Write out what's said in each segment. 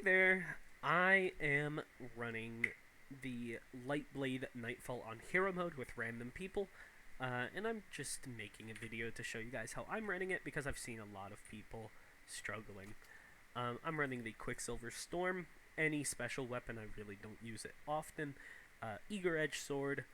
there, I am running the Lightblade Nightfall on hero mode with random people, and I'm just making a video to show you guys how I'm running it because I've seen a lot of people struggling. I'm running the Quicksilver Storm. Any special weapon, I really don't use it often. Eager Edge Sword.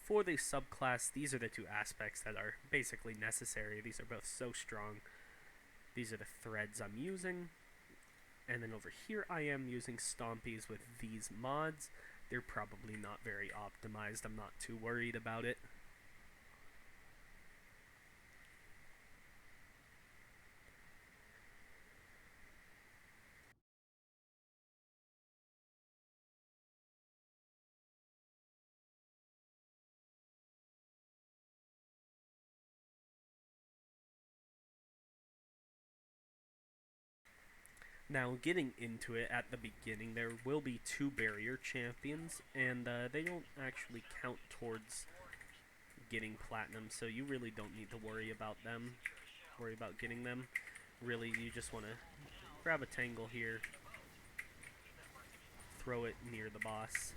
For the subclass, these are the two aspects that are basically necessary. These are both so strong. These are the threads I'm using. And then over here I am using Stompies with these mods. They're probably not very optimized. I'm not too worried about it. Now, getting into it at the beginning, there will be two barrier champions, and they don't actually count towards getting platinum, so you really don't need to worry about getting them. Really, you just want to grab a tangle here, throw it near the boss,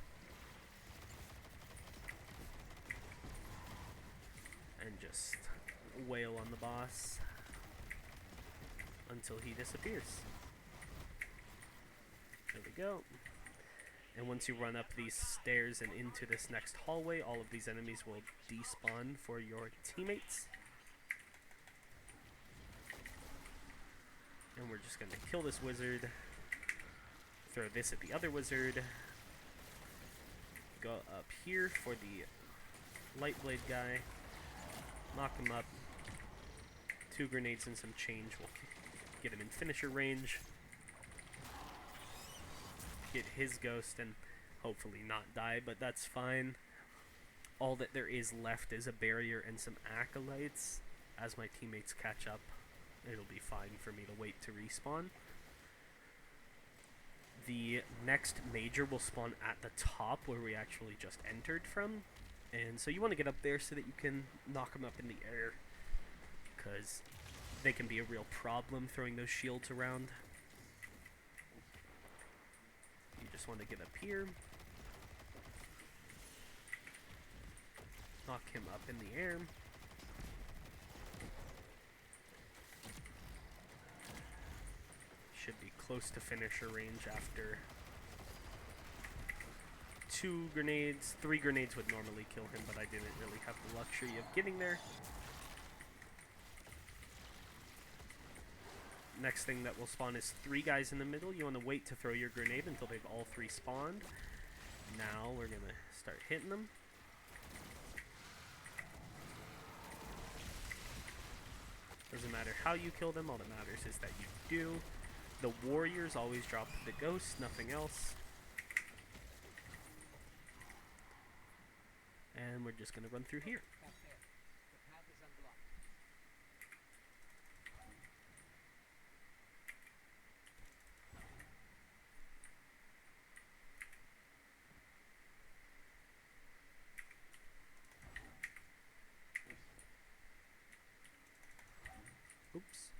and just wail on the boss until he disappears. There we go. And once you run up these stairs and into this next hallway, all of these enemies will despawn for your teammates. And we're just going to kill this wizard, throw this at the other wizard, go up here for the Lightblade guy, knock him up, 2 grenades and some change will get him in finisher range, get his ghost and hopefully not die, but that's fine. All that there is left is a barrier and some acolytes. As my teammates catch up, it'll be fine for me to wait to respawn. The next major will spawn at the top where we actually just entered from, and so you want to get up there so that you can knock them up in the air, because they can be a real problem throwing those shields around. You just want to get up here, knock him up in the air. Should be close to finisher range after 2 grenades. 3 grenades would normally kill him, but I didn't really have the luxury of getting there. Next thing that will spawn is 3 guys in the middle. You want to wait to throw your grenade until they've all 3 spawned. Now we're going to start hitting them. Doesn't matter how you kill them, all that matters is that you do. The warriors always drop the ghost, nothing else. And we're just going to run through here. Oops.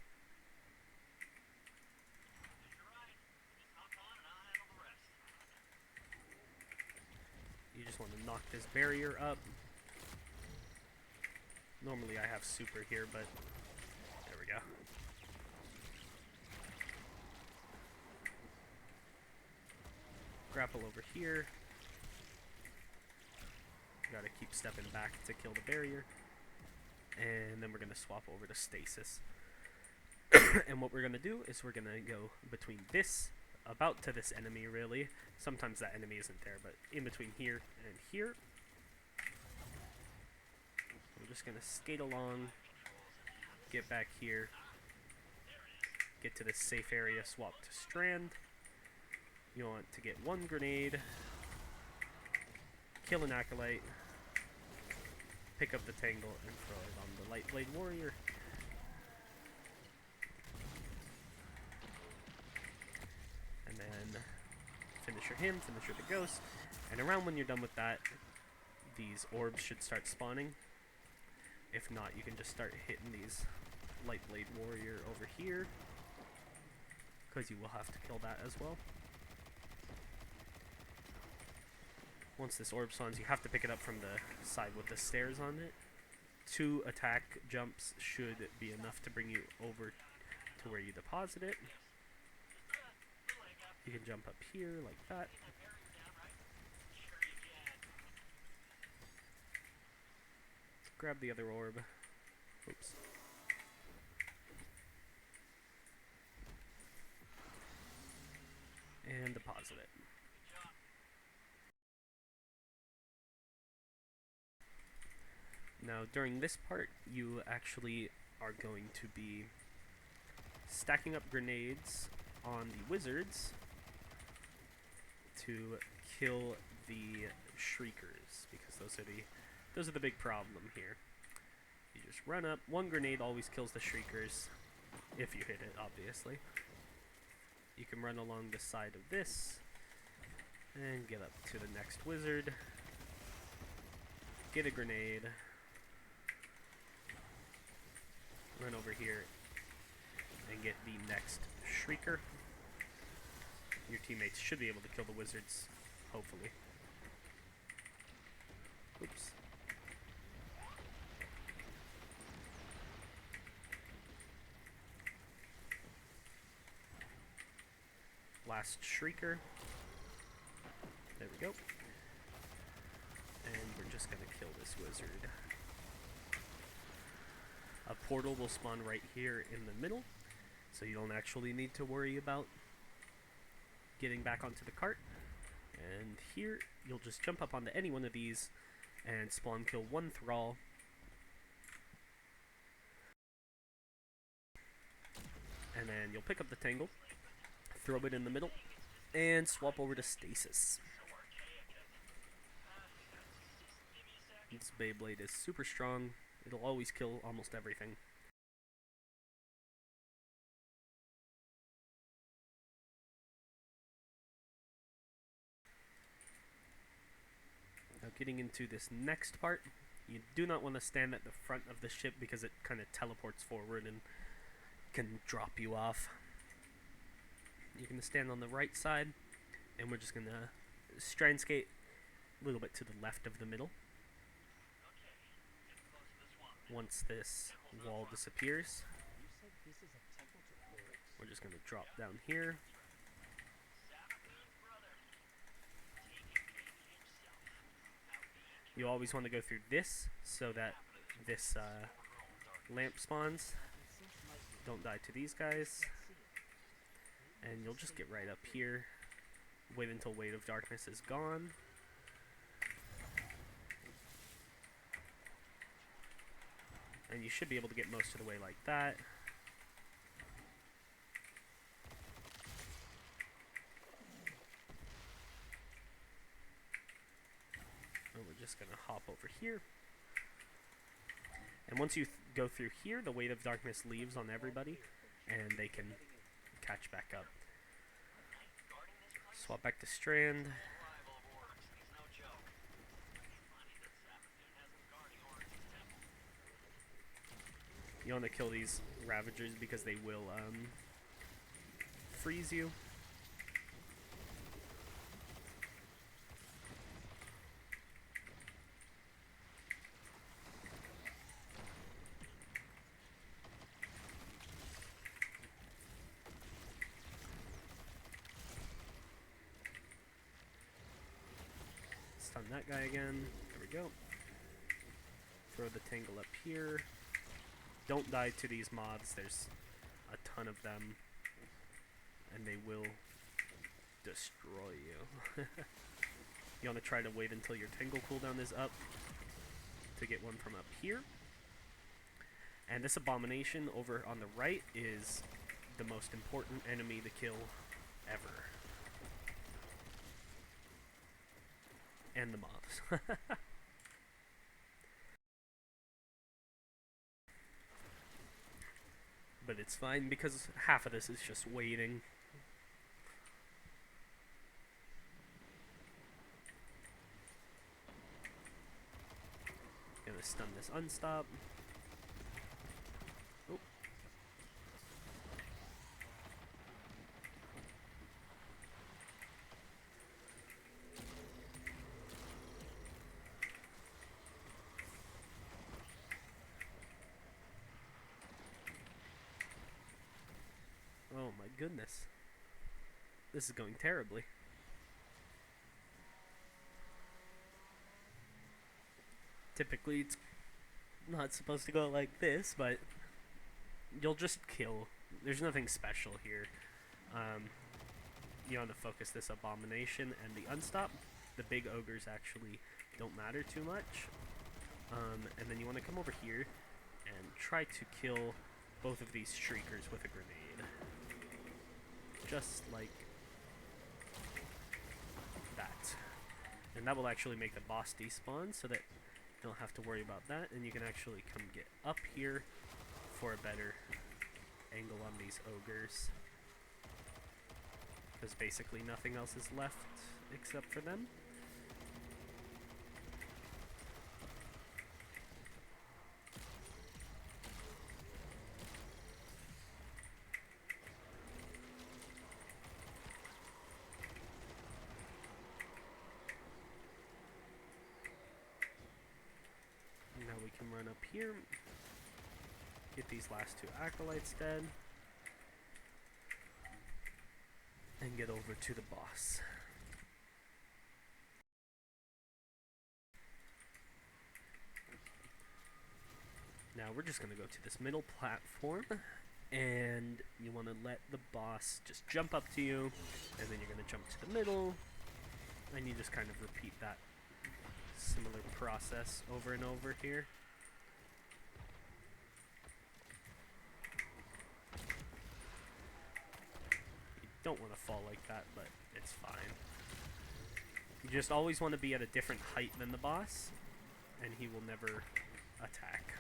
You just want to knock this barrier up. Normally I have super here, but there we go. Grapple over here. Gotta keep stepping back to kill the barrier. And then we're going to swap over to stasis. And what we're going to do is we're going to go between this, about to this enemy really. Sometimes that enemy isn't there, but in between here and here. We're just going to skate along, get back here, get to this safe area, swap to strand. You want to get 1 grenade, kill an acolyte, pick up the tangle, and throw it on the Lightblade warrior. And then finisher him, finisher the ghost. And around when you're done with that, these orbs should start spawning. If not, you can just start hitting these Lightblade warrior over here, because you will have to kill that as well. Once this orb spawns, you have to pick it up from the side with the stairs on it. 2 attack jumps should be enough to bring you over to where you deposit it. You can jump up here like that. Let's grab the other orb. Oops. And deposit it. Now, during this part, you actually are going to be stacking up grenades on the wizards to kill the shriekers, because those are the big problem here. You just run up. 1 grenade always kills the shriekers, if you hit it, obviously. You can run along the side of this and get up to the next wizard, get a grenade, run over here and get the next shrieker. Your teammates should be able to kill the wizards, hopefully. Oops. Last shrieker. There we go. And we're just gonna kill this wizard. A portal will spawn right here in the middle, so you don't actually need to worry about getting back onto the cart. And here, you'll just jump up onto any one of these and spawn kill 1 thrall. And then you'll pick up the tangle, throw it in the middle, and swap over to stasis. This Beyblade is super strong. It'll always kill almost everything. Now getting into this next part, you do not want to stand at the front of the ship because it kind of teleports forward and can drop you off. You're going to stand on the right side, and we're just going to strand skate a little bit to the left of the middle. Once this wall disappears, we're just going to drop down here. You always want to go through this so that this lamp spawns. Don't die to these guys. And you'll just get right up here. Wait until Weight of Darkness is gone. And you should be able to get most of the way like that. And we're just going to hop over here. And once you go through here, the Weight of Darkness leaves on everybody, and they can catch back up. Swap back to Strand. You want to kill these Ravagers because they will freeze you. Stun that guy again. There we go. Throw the tangle up here. Don't die to these mobs. There's a ton of them, and they will destroy you. You want to try to wait until your tangle cooldown is up to get one from up here. And this abomination over on the right is the most important enemy to kill ever. And the mobs. But it's fine because half of this is just waiting. Gonna stun this unstop. Oh. Oh my goodness. This is going terribly. Typically it's not supposed to go like this, but you'll just kill. There's nothing special here. You want to focus this abomination and the unstop. The big ogres actually don't matter too much. And then you want to come over here and try to kill both of these shriekers with a grenade. Just like that. And that will actually make the boss despawn so that you don't have to worry about that. And you can actually come get up here for a better angle on these ogres. Because basically nothing else is left except for them. Now we can run up here, get these last two acolytes dead, and get over to the boss. Now we're just going to go to this middle platform, and you want to let the boss just jump up to you, and then you're going to jump to the middle, and you just kind of repeat that similar process over and over here. You don't want to fall like that, but it's fine. You just always want to be at a different height than the boss, and he will never attack.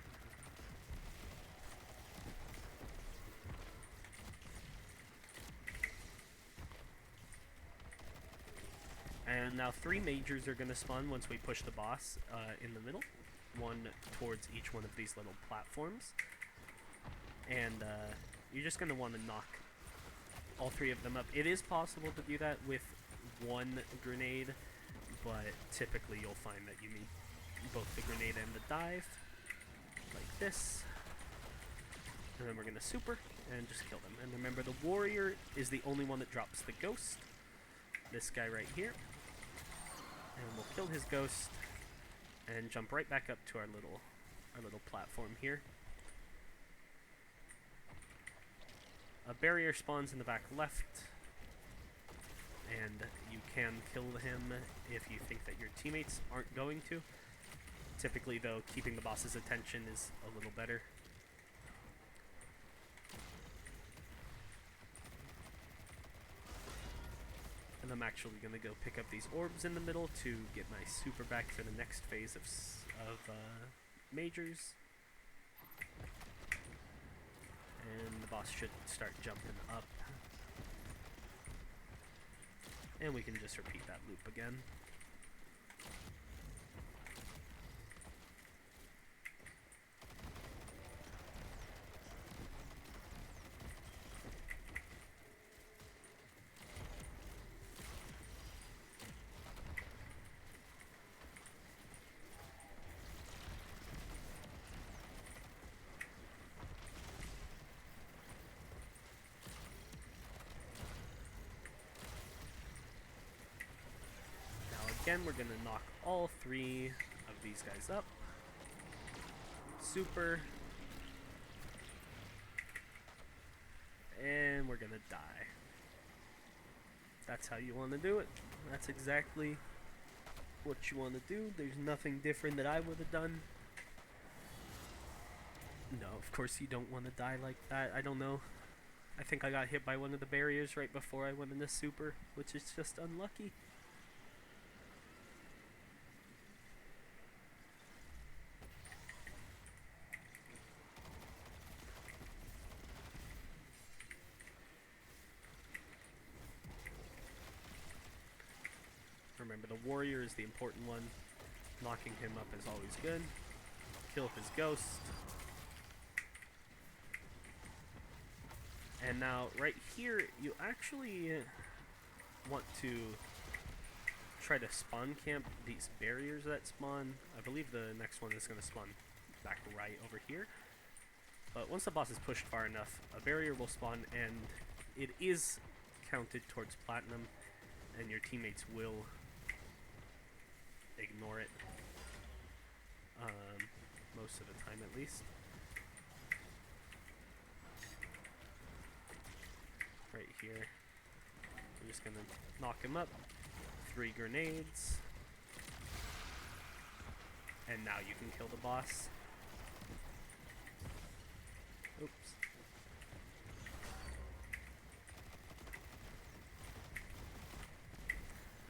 And now 3 majors are going to spawn once we push the boss in the middle. One towards each one of these little platforms. And you're just going to want to knock all 3 of them up. It is possible to do that with 1 grenade, but typically you'll find that you need both the grenade and the dive, like this. And then we're going to super and just kill them. And remember, the warrior is the only one that drops the ghost. This guy right here. And we'll kill his ghost and jump right back up to our little platform here. A barrier spawns in the back left, and you can kill him if you think that your teammates aren't going to. Typically, though, keeping the boss's attention is a little better. And I'm actually going to go pick up these orbs in the middle to get my super back for the next phase of majors. And the boss should start jumping up. And we can just repeat that loop again. Again, we're going to knock all 3 of these guys up. Super. And we're going to die. That's how you want to do it. That's exactly what you want to do. There's nothing different that I would have done. No, of course you don't want to die like that. I don't know. I think I got hit by one of the barriers right before I went into super, which is just unlucky. Remember, the warrior is the important one. Knocking him up is always good. Kill his ghost. And now, right here, you actually want to try to spawn camp these barriers that spawn. I believe the next one is going to spawn back right over here. But once the boss is pushed far enough, a barrier will spawn, and it is counted towards platinum, and your teammates will ignore it, most of the time at least. Right here, I'm just gonna knock him up. 3 grenades, and now you can kill the boss. Oops.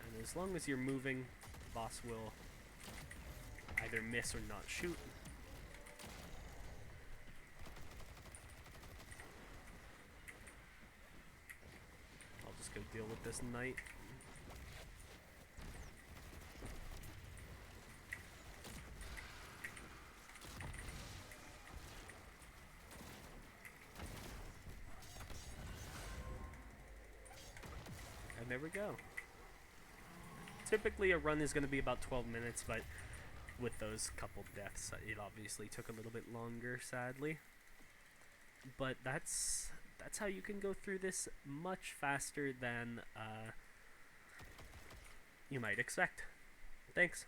And as long as you're moving, the boss will either miss or not shoot. I'll just go deal with this knight. And there we go. Typically a run is going to be about 12 minutes, but with those couple deaths, it obviously took a little bit longer, sadly. But that's how you can go through this much faster than you might expect. Thanks.